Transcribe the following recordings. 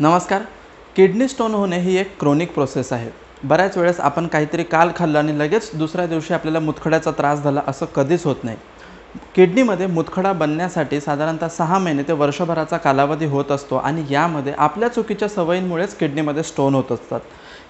नमस्कार. Kidney stone होणे ही एक क्रोनिक प्रोसेस आहे. बऱ्याच वेळेस आपण काहीतरी काल खाल्लं आणि लगेच दुसऱ्या दिवशी आपल्याला मुतखड्याचा त्रास झाला असं कधीच होत नाही. किडनीमध्ये मुतखडा बनण्यासाठी साधारणतः 6 महिने ते वर्षभराचा कालावधी होत असतो आणि यामध्ये आपल्या चुकीच्या सवयींमुळेच किडनीमध्ये स्टोन होत असतात.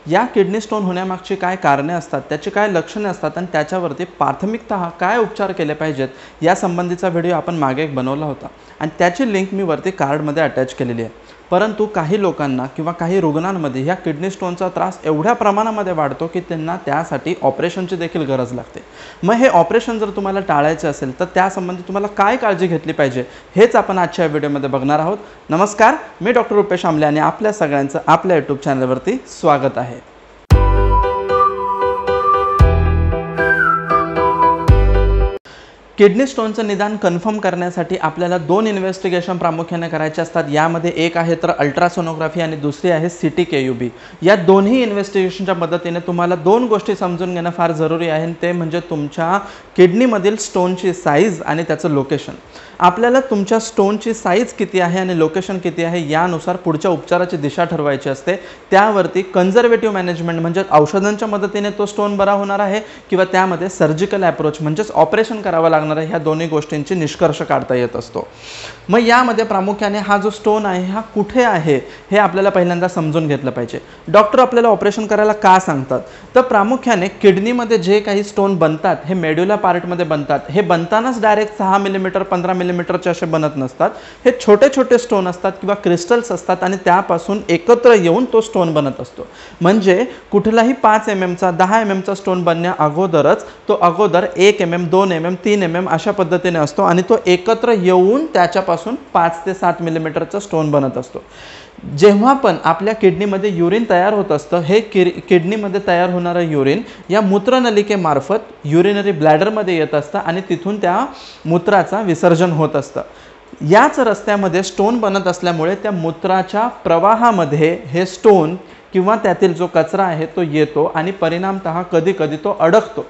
या किडनी स्टोन होण्यामागची काय कारणे असतात, त्याची काय लक्षणे असतात आणि त्याच्यावरती प्राथमिकतः काय उपचार केले पाहिजेत यासंबंधीचा व्हिडिओ आपण मागे एक बनवला होता आणि त्याची लिंक मी वरती कार्डमध्ये अटॅच केलेली आहे. परंतु काही लोकांना किंवा काही रुग्णांमध्ये ह्या किडनी स्टोनचा त्रास एवढ्या प्रमाणामध्ये वाढतो की त्यांना त्यासाठी ऑपरेशनची देखील गरज लागते. मग हे ऑपरेशन जर तुम्हाला टाळायचे असेल तर त्यासंबंधी तुम्हाला काय काळजी घेतली पाहिजे हेच आपण आजच्या व्हिडिओमध्ये बघणार आहोत. नमस्कार, मी डॉक्टर रुपेश आमले आणि आपल्या सगळ्यांचं आपल्या यूट्यूब चॅनलवरती स्वागत आहे. किडनी स्टोनचं निदान कन्फर्म करण्यासाठी आपल्याला 2 इन्व्हेस्टिगेशन प्रामुख्याने करायचे असतात. यामध्ये एक आहे तर अल्ट्रासोनोग्राफी आणि दुसरी आहे CT/KUB. या दोन्ही इन्व्हेस्टिगेशनच्या मदतीने तुम्हाला 2 गोष्टी समजून घेणं फार जरुरी आहे. ते म्हणजे तुमच्या किडनीमधील स्टोनची साईज आणि त्याचं लोकेशन. आपल्याला तुमच्या स्टोनची साईज किती आहे आणि लोकेशन किती आहे यानुसार पुढच्या उपचाराची दिशा ठरवायची असते. त्यावरती कन्झर्वेटिव्ह मॅनेजमेंट म्हणजे औषधांच्या मदतीने तो स्टोन बरा होणार आहे किंवा त्यामध्ये सर्जिकल अप्रोच म्हणजेच ऑपरेशन करावं लागणार आहे. ह्या दोन्ही गोष्टींची निष्कर्ष काढता येत असतो. मग यामध्ये प्रामुख्याने हा जो स्टोन आहे हा कुठे आहे हे आपल्याला पहिल्यांदा समजून घेतलं पाहिजे. डॉक्टर आपल्याला ऑपरेशन करायला का सांगतात तर प्रामुख्याने किडनीमध्ये जे काही स्टोन बनतात हे मेड्युला पार्टमध्ये बनतात. हे बनतानाच डायरेक्ट 6 मिलीमीटर 15 मिलीमीटरचे असे बनत नसतात. हे छोटे छोटे स्टोन असतात किंवा क्रिस्टल्स असतात आणि त्यापासून एकत्र येऊन तो स्टोन बनत असतो. म्हणजे कुठलाही 5 mm चा 10 mm चा स्टोन बनण्या अगोदरच तो अगोदर 1 mm 2 mm 3 mm अशा पद्धतीने असतो आणि तो एकत्र येऊन त्याच्यापासून 5 ते 7 मिलीमीटरचा स्टोन बनत असतो. जेव्हा पण आपल्या किडनीमध्ये युरिन तयार होत असतं हे किडनीमध्ये तयार होणारं युरिन या मूत्रनलिकेमार्फत युरिनरी ब्लॅडरमध्ये येत असतं आणि तिथून त्या मूत्राचा विसर्जन होत असतं. याच रस्त्यामध्ये स्टोन बनत असल्यामुळे त्या मूत्राच्या प्रवाहामध्ये हे स्टोन किंवा त्यातील जो कचरा आहे तो येतो आणि परिणामतः कधी कधी तो अडकतो.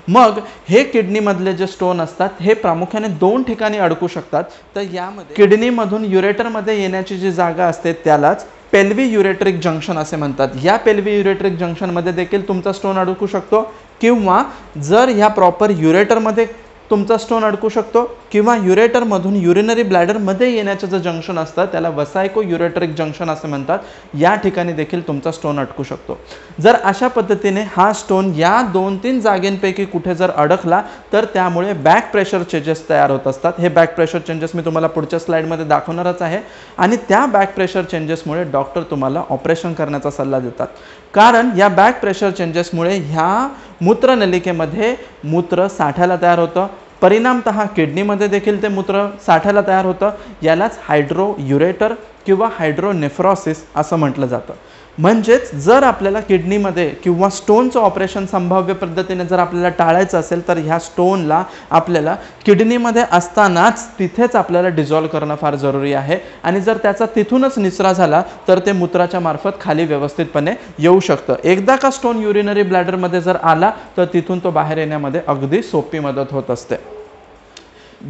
मग हे किडनीमधले जे स्टोन असतात हे प्रामुख्याने 2 ठिकाणी अडकू शकतात. तर यामध्ये किडनीमधून युरेटरमध्ये येण्याची जी जागा असते त्यालाच पेल्वी युरेट्रिक जंक्शन असे म्हणतात. या पेल्वी युरेट्रिक जंक्शनमध्ये देखील तुमचा स्टोन अडकू शकतो किंवा जर ह्या प्रॉपर युरेटरमध्ये तुमचा स्टोन अडकू शकतो किंवा युरेटरमधून युरिनरी ब्लॅडरमध्ये येण्याचं जे जंक्शन असतं त्याला वसायको युरेट्रिक जंक्शन असे म्हणतात. या ठिकाणी देखील तुमचा स्टोन अडकू शकतो. जर अशा पद्धतीने हा स्टोन या 2-3 जागेंपैकी कुठे जर अडकला तर त्यामुळे बॅक प्रेशर चेंजेस तयार होत असतात. हे बॅक प्रेशर चेंजेस मी तुम्हाला पुढच्या स्लाइडमध्ये दाखवणारच आहे आणि त्या बॅक प्रेशर चेंजेसमुळे डॉक्टर तुम्हाला ऑपरेशन करण्याचा सल्ला देतात. कारण या बॅक प्रेशर चेंजेसमुळे ह्या मूत्रनलिकेमध्ये मूत्र साठ्याला तयार होतं. परिणामतः किडनीमध्ये देखील ते मूत्र साठ्याला तयार होतं. यालाच हायड्रोयुरेटर किंवा हायड्रोनेफ्रॉसिस असं म्हटलं जातं. म्हणजेच जर आपल्याला किडनीमध्ये किंवा स्टोनचं ऑपरेशन संभाव्य पद्धतीने जर आपल्याला टाळायचं असेल तर ह्या स्टोनला आपल्याला किडनीमध्ये असतानाच तिथेच आपल्याला डिझॉल्व करणं फार जरुरी आहे आणि जर त्याचा तिथूनच निचरा झाला तर ते मूत्राच्या मार्फत खाली व्यवस्थितपणे येऊ शकतं. एकदा का स्टोन युरिनरी ब्लॅडरमध्ये जर आला तर तिथून तो बाहेर येण्यामध्ये अगदी सोपी मदत होत असते.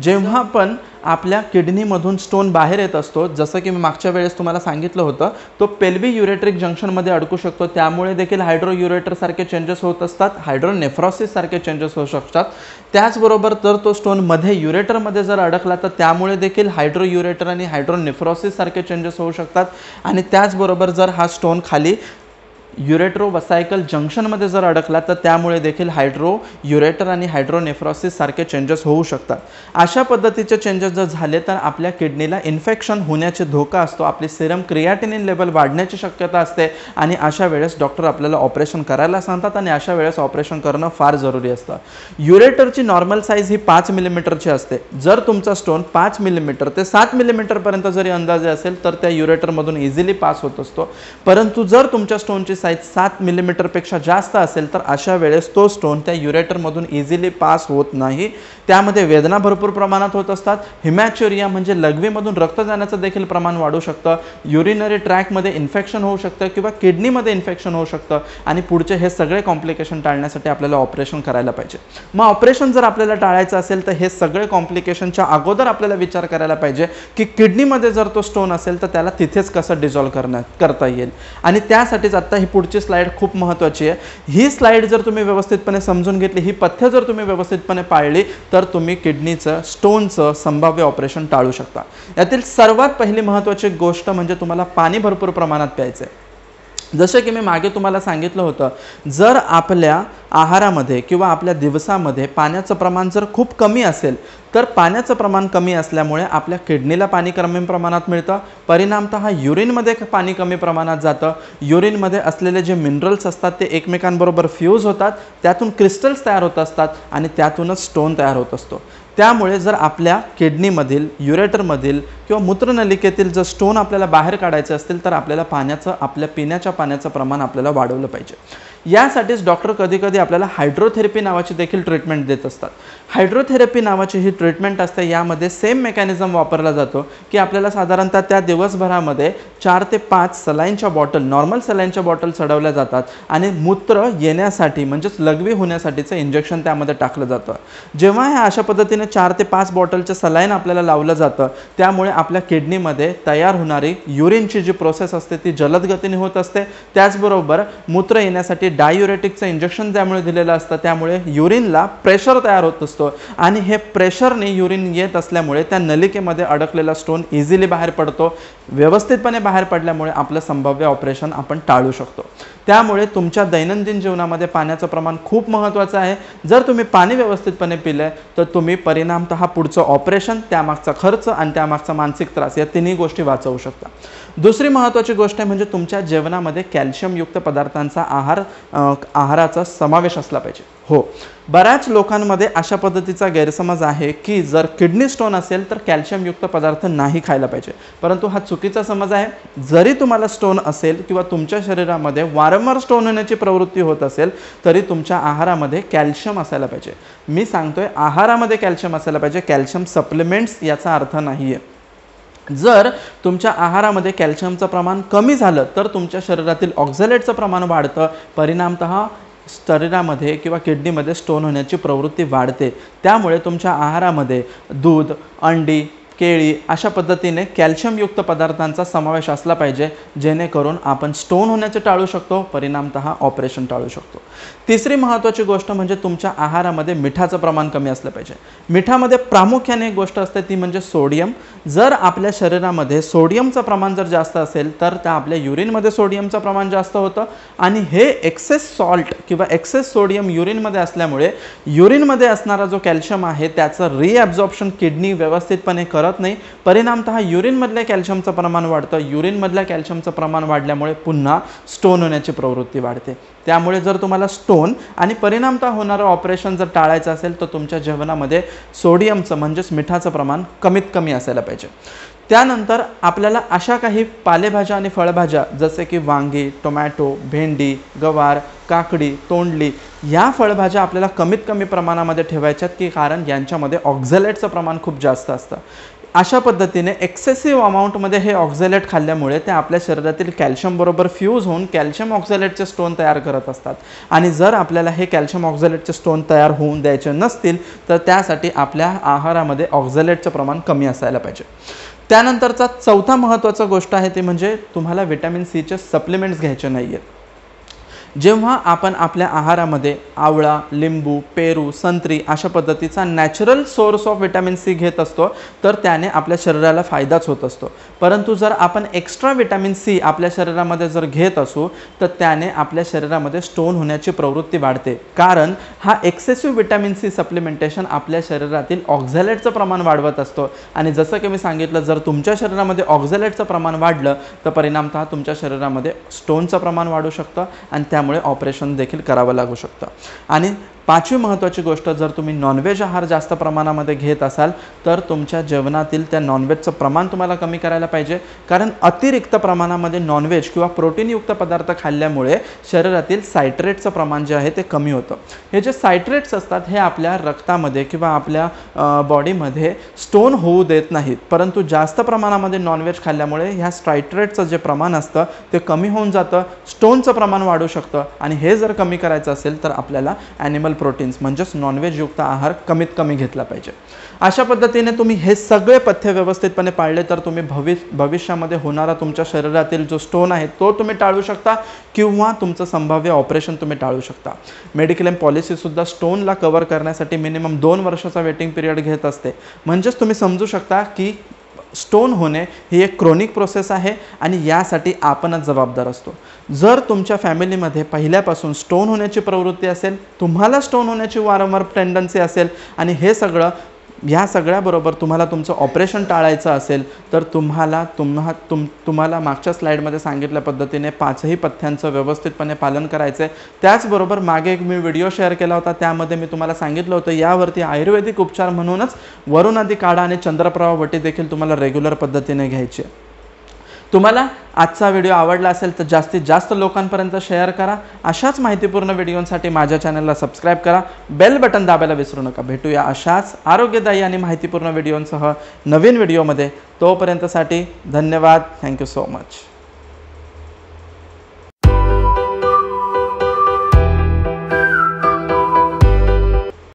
जेव्हा पण आपल्या किडनीमधून स्टोन बाहेर येत असतो जसं की मी मागच्या वेळेस तुम्हाला सांगितलं होतं तो पेल्वी युरेट्रिक जंक्शनमध्ये अडकू शकतो. त्यामुळे देखील हायड्रोयुरेटर सारखे चेंजेस होत असतात. हायड्रोनेफ्रॉसिस सारखे चेंजेस होऊ शकतात. त्याचबरोबर जर तो स्टोन मध्ये युरेटरमध्ये जर अडकला तर त्यामुळे देखील हायड्रोयुरेटर आणि हायड्रोनेफ्रॉसिस सारखे चेंजेस होऊ शकतात. आणि त्याचबरोबर जर हा स्टोन खाली युरेट्रोवसायकल जंक्शनमध्ये जर अडकला तर त्यामुळे देखील हायड्रोयुरेटर आणि हायड्रोनेफ्रॉसिस सारखे चेंजेस होऊ शकतात. अशा पद्धतीचे चेंजेस जर झाले तर आपल्या किडनीला इन्फेक्शन होण्याचे धोका असतो. आपली सिरम क्रिएटिनिन लेवल वाढण्याची शक्यता असते आणि अशा वेळेस डॉक्टर आपल्याला ऑपरेशन करायला सांगतात आणि अशा वेळेस ऑपरेशन करणं फार जरुरी असतं. युरेटरची नॉर्मल साईज ही 5 मिलीमीटरची असते. जर तुमचा स्टोन 5 मिलीमीटर ते 7 मिलीमीटरपर्यंत जरी अंदाजे असेल तर त्या युरेटरमधून इझिली पास होत असतो. परंतु जर तुमच्या स्टोनची साईज 7 मिलीमीटरपेक्षा जास्त असेल तर अशा वेळेस तो स्टोन त्या युरेटरमधून इझिली पास होत नाही. त्यामध्ये वेदना भरपूर प्रमाणात होत असतात. हिमॅच्युरिया म्हणजे लघवीमधून रक्त जाण्याचं देखील प्रमाण वाढू शकतं. युरिनरी ट्रॅकमध्ये इन्फेक्शन होऊ शकतं किंवा किडनीमध्ये इन्फेक्शन होऊ शकतं आणि पुढचे हे सगळे कॉम्प्लिकेशन टाळण्यासाठी आपल्याला ऑपरेशन करायला पाहिजे. मग ऑपरेशन जर आपल्याला टाळायचं असेल तर हे सगळे कॉम्प्लिकेशनच्या अगोदर आपल्याला विचार करायला पाहिजे की किडनीमध्ये जर तो स्टोन असेल तर त्याला तिथेच कसं डिझॉल्व्ह करता येईल. आणि त्यासाठीच आता ही पुढची स्लाइड खूप महत्त्वाची आहे. ही स्लाइड जर तुम्ही व्यवस्थितपणे समजून घेतली, ही पथ्य जर तुम्ही व्यवस्थितपणे पाळली तर तुम्ही किडनीचं स्टोनचं संभाव्य ऑपरेशन टाळू शकता. यातील सर्वात पहिली महत्त्वाची गोष्ट म्हणजे तुम्हाला पाणी भरपूर प्रमाणात प्यायचं आहे. जसे की मी मागे तुम्हाला सांगितलं होतं, जर आपल्या आहारामध्ये किंवा आपल्या दिवसामध्ये पाण्याचं प्रमाण जर खूप कमी असेल तर पाण्याचं प्रमाण कमी असल्यामुळे आपल्या किडनीला पाणी कमी प्रमाणात मिळतं. परिणामतः युरिनमध्ये पाणी कमी प्रमाणात जातं. युरिनमध्ये असलेले जे मिनरल्स असतात ते एकमेकांबरोबर फ्यूज होतात, त्यातून क्रिस्टल्स तयार होत असतात आणि त्यातूनच स्टोन तयार होत असतो. त्यामुळे जर आपल्या किडनीमधील, युरेटरमधील किंवा मूत्रनलिकेतील जर स्टोन आपल्याला बाहेर काढायचे असतील तर आपल्याला आपल्या पिण्याच्या पाण्याचं प्रमाण आपल्याला वाढवलं पाहिजे. यासाठीच डॉक्टर कधी आपल्याला हायड्रोथेरपी नावाची देखील ट्रीटमेंट देत असतात. हायड्रोथेरपी नावाची ही ट्रीटमेंट असते. यामध्ये सेम मेकॅनिझम वापरला जातो की आपल्याला साधारणतः त्या दिवसभरामध्ये 4 ते 5 सलाईनच्या बॉटल, नॉर्मल सलाईनच्या बॉटल चढवल्या जातात आणि मूत्र येण्यासाठी म्हणजेच लघवी होण्यासाठीचं इंजेक्शन त्यामध्ये टाकलं जातं. जेव्हा ह्या अशा पद्धतीने 4 ते 5 बॉटलचं सलाईन आपल्याला लावलं जातं त्यामुळे आपल्या किडनीमध्ये तयार होणारी युरिनची जी प्रोसेस असते ती जलद गतीने होत असते. त्याचबरोबर मूत्र येण्यासाठी डायुरेटिकचं इंजेक्शन त्यामुळे दिलेलं असतं. त्यामुळे युरिनला प्रेशर तयार होत असतो आणि हे प्रेशरने युरिन येत असल्यामुळे त्या नलिकेमध्ये अडकलेला स्टोन इझिली बाहेर पडतो. व्यवस्थितपणे बाहेर पडल्यामुळे आपलं संभाव्य ऑपरेशन आपण टाळू शकतो. त्यामुळे तुमच्या दैनंदिन जीवनामध्ये पाण्याचं प्रमाण खूप महत्त्वाचं आहे. जर तुम्ही पाणी व्यवस्थितपणे पिले तर तुम्ही परिणामतः पुढचं ऑपरेशन, त्यामागचा खर्च आणि त्यामागचा मानसिक त्रास या तिन्ही गोष्टी वाचवू शकता. दुसरी महत्त्वाची गोष्ट आहे म्हणजे तुमच्या जेवणामध्ये कॅल्शियमयुक्त पदार्थांचा आहाराचा समावेश असला पाहिजे. हो, बऱ्याच लोकांमध्ये अशा पद्धतीचा गैरसमज आहे की जर किडनी स्टोन असेल तर कॅल्शियमयुक्त पदार्थ नाही खायला पाहिजे, परंतु हा चुकीचा समज आहे. जरी तुम्हाला स्टोन असेल किंवा तुमच्या शरीरामध्ये वारंवार स्टोन होण्याची प्रवृत्ती होत असेल तरी तुमच्या आहारामध्ये कॅल्शियम असायला पाहिजे. मी सांगतोय आहारामध्ये कॅल्शियम असायला पाहिजे, कॅल्शियम सप्लिमेंट्स याचा अर्थ नाही आहे. जर तुमच्या आहारामध्ये कॅल्शियमचं प्रमाण कमी झालं तर तुमच्या शरीरातील ऑक्झॅलेटचं प्रमाण वाढतं. परिणामतः शरीरामध्ये किंवा किडनीमध्ये स्टोन होण्याची प्रवृत्ती वाढते. त्यामुळे तुमच्या आहारामध्ये दूध, अंडी, केळी अशा पद्धतीने कॅल्शियमयुक्त पदार्थांचा समावेश असला पाहिजे, जेणेकरून आपण स्टोन होण्याचे टाळू शकतो, परिणामतः ऑपरेशन टाळू शकतो. तिसरी महत्त्वाची गोष्ट म्हणजे तुमच्या आहारामध्ये मिठाचं प्रमाण कमी असलं पाहिजे. मिठामध्ये प्रामुख्याने एक गोष्ट असते ती म्हणजे सोडियम. जर आपल्या शरीरामध्ये सोडियमचं प्रमाण जर जास्त असेल तर त्या आपल्या युरिनमध्ये सोडियमचं प्रमाण जास्त होतं आणि हे एक्सेस सॉल्ट किंवा एक्सेस सोडियम युरिनमध्ये असल्यामुळे युरिनमध्ये असणारा जो कॅल्शियम आहे त्याचं रिॲब्झॉर्प्शन किडनी व्यवस्थितपणे करत नाही. परिणामतः युरिनमधल्या कॅल्शियमचं प्रमाण वाढतं. युरिनमधल्या कॅल्शियमचं प्रमाण वाढल्यामुळे पुन्हा स्टोन होण्याची प्रवृत्ती वाढते. त्यामुळे जर तुम्हाला स्टोन आणि परिणामतः होणारं ऑपरेशन जर टाळायचं असेल तर तुमच्या जेवणामध्ये सोडियमचं म्हणजेच मिठाचं प्रमाण कमीत कमी असायला पाहिजे. त्यानंतर आपल्याला अशा काही पालेभाज्या आणि फळभाज्या जसे की वांगी, टोमॅटो, भेंडी, गवार, काकडी, तोंडली या फळभाज्या आपल्याला कमीत कमी प्रमाणामध्ये ठेवायच्यात की कारण यांच्यामध्ये ऑक्झॅलेटचं प्रमाण खूप जास्त असतं. अशा पद्धतीने एक्सेसिव्ह अमाऊंटमध्ये हे ऑक्झॅलेट खाल्ल्यामुळे ते आपल्या शरीरातील कॅल्शियम बरोबर फ्यूज होऊन कॅल्शियम ऑक्झॅलेटचे स्टोन तयार करत असतात आणि जर आपल्याला हे कॅल्शियम ऑक्झॅलेटचे स्टोन तयार होऊन द्यायचे नसतील तर त्यासाठी आपल्या आहारामध्ये ऑक्झॅलेटचं प्रमाण कमी असायला पाहिजे. त्यानंतरचा चौथा महत्त्वाचा गोष्ट आहे ती म्हणजे तुम्हाला व्हिटॅमिन सीचे सप्लिमेंट्स घ्यायचे नाही आहेत. जेव्हा आपण आपल्या आहारामध्ये आवळा, लिंबू, पेरू, संत्री अशा पद्धतीचा natural source of vitamin C घेत असतो तर त्याने आपल्या शरीराला फायदाच होत असतो. परंतु जर आपण एक्स्ट्रा व्हिटॅमिन सी आपल्या शरीरामध्ये जर घेत असू तर त्याने आपल्या शरीरामध्ये स्टोन होण्याची प्रवृत्ती वाढते. कारण हा एक्सेसिव्ह व्हिटॅमिन सी सप्लिमेंटेशन आपल्या शरीरातील ऑक्झॅलेटचं प्रमाण वाढवत असतो आणि जसं की मी सांगितलं जर तुमच्या शरीरामध्ये ऑक्झॅलेटचं प्रमाण वाढलं तर परिणामतः तुमच्या शरीरामध्ये स्टोनचं प्रमाण वाढू शकतं आणि त्यामुळे ऑपरेशन देखील करावं लागू शकतं. आणि पाचवी महत्त्वाची गोष्ट, जर तुम्ही नॉनव्हेज आहार जास्त प्रमाणामध्ये घेत असाल तर तुमच्या जेवणातील त्या नॉनव्हेजचं प्रमाण तुम्हाला कमी करायला पाहिजे, कारण अतिरिक्त प्रमाणामध्ये नॉनव्हेज किंवा प्रोटीनयुक्त पदार्थ खाल्ल्यामुळे शरीरातील सायट्रेटचं प्रमाण जे आहे ते कमी होतं. हे जे सायट्रेट्स असतात हे आपल्या रक्तामध्ये किंवा आपल्या बॉडीमध्ये स्टोन होऊ देत नाहीत, परंतु जास्त प्रमाणामध्ये नॉनव्हेज खाल्ल्यामुळे ह्या सायट्रेटचं जे प्रमाण असतं ते कमी होऊन जातं, स्टोनचं प्रमाण वाढू शकतं. आणि हे जर कमी करायचं असेल तर आपल्याला ॲनिमल प्रोटीन्स म्हणजेच नॉनव्हेजयुक्त आहार कमीत कमी घेतला पाहिजे. अशा पद्धतीने तुम्ही हे सगळे पथ्य व्यवस्थितपणे पाळले तर तुम्ही भविष्यामध्ये होणारा तुमच्या शरीरातील जो स्टोन आहे तो तुम्ही टाळू शकता किंवा तुमचं संभाव्य ऑपरेशन तुम्ही टाळू शकता. मेडिक्लेम पॉलिसीसुद्धा स्टोनला कव्हर करण्यासाठी मिनिमम 2 वर्षाचा वेटिंग पिरियड घेत असते. म्हणजेच तुम्ही समजू शकता की स्टोन होणे ही एक क्रोनिक प्रोसेस आहे आणि यासाठी आपणच जबाबदार असतो. जर तुमच्या फॅमिलीमध्ये पहिल्यापासून स्टोन होण्याची प्रवृत्ती असेल, तुम्हाला स्टोन होण्याची वारंवार टेंडन्सी असेल आणि हे सगळं या सगळ्याबरोबर तुम्हाला तुमचं ऑपरेशन टाळायचं असेल तर तुम्हाला मागच्या स्लाईडमध्ये सांगितल्या पद्धतीने 5ही पथ्यांचं व्यवस्थितपणे पालन करायचं आहे. त्याचबरोबर मागे एक मी व्हिडिओ शेअर केला होता, त्यामध्ये मी तुम्हाला सांगितलं होतं यावरती आयुर्वेदिक उपचार म्हणूनच वरुणादी काढा आणि चंद्रप्रवाह वटी देखील तुम्हाला रेग्युलर पद्धतीने घ्यायची आहे. तुम्हाला आजचा व्हिडिओ आवडला असेल तर जास्तीत जास्त लोकांपर्यंत शेअर करा. अशाच माहितीपूर्ण व्हिडिओंसाठी माझ्या चॅनलला सबस्क्राईब करा, बेल बटन दाबायला विसरू नका. भेटूया अशाच आरोग्यदायी आणि माहितीपूर्ण व्हिडिओंसह नवीन व्हिडिओमध्ये. तोपर्यंतसाठी धन्यवाद. Thank you so much.